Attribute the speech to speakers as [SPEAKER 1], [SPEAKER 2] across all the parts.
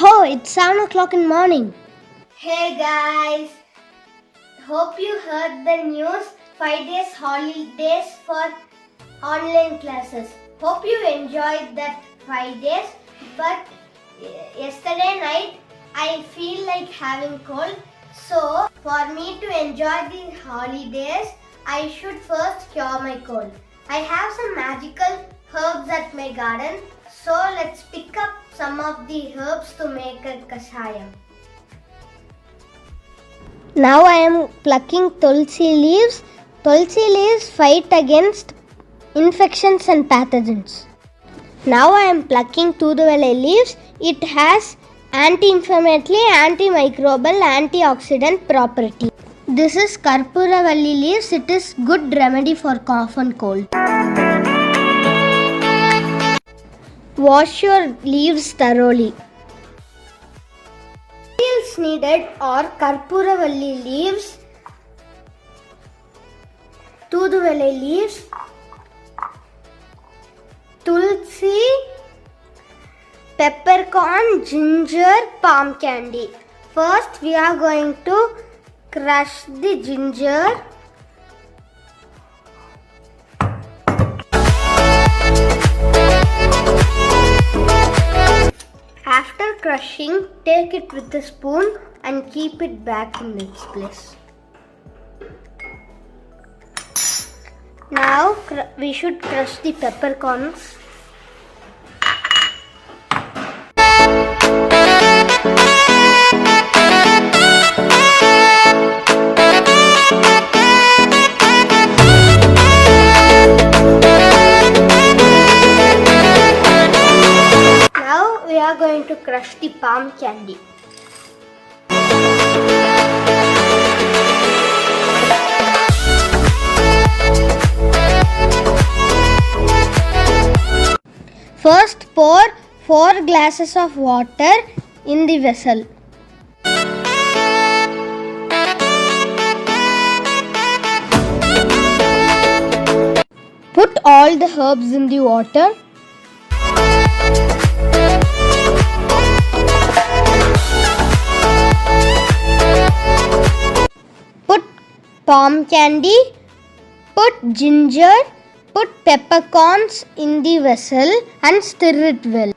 [SPEAKER 1] Oh, it's 7 o'clock in the morning.
[SPEAKER 2] Hey guys, hope you heard the news. 5 days holidays for online classes. Hope you enjoyed that 5 days. But yesterday night I feel like having cold. So for me to enjoy the holidays, I should first cure my cold. I have some magical herbs at my garden. So let's pick up some of the herbs to make a kashayam.
[SPEAKER 1] Now I am plucking tulsi leaves. Tulsi leaves fight against infections and pathogens. Now I am plucking tooduvalai leaves. It has anti-inflammatory, antimicrobial, antioxidant property. This is karpuravalli leaves. It is good remedy for cough and cold. Wash your leaves thoroughly.
[SPEAKER 2] Materials needed are karpuravalli leaves, tooduvalai leaves, tulsi, peppercorn, ginger, palm candy. First we are going to crush the ginger. After crushing, take it with a spoon and keep it back in its place. Now we should crush the peppercorns. Now we are going to crush the palm candy.
[SPEAKER 1] First pour 4 glasses of water in the vessel. Put all the herbs in the water. Put palm candy, put ginger, put peppercorns in the vessel and stir it well.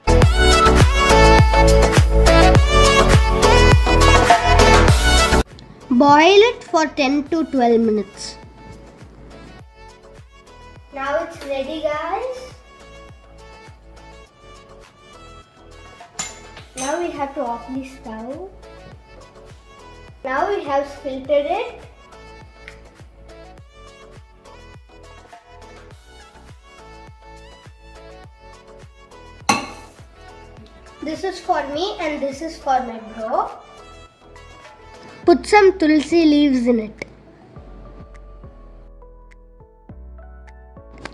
[SPEAKER 1] Boil it for 10 to 12 minutes.
[SPEAKER 2] Now it's ready, guys. Now we have to off the stove. Now we have filtered it. This is for me and this is for my bro.
[SPEAKER 1] Put some tulsi leaves in it.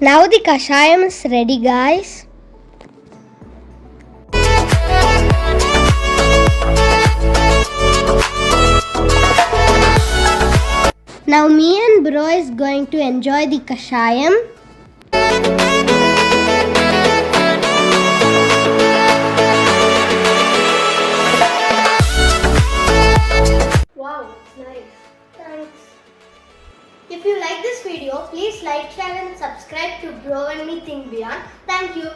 [SPEAKER 1] Now the kashayam is ready, guys. Now me and bro is going to enjoy the kashayam.
[SPEAKER 2] Wow, nice. Thanks. If you like this video, please like, share and subscribe to Bro and Me Think Beyond. Thank you.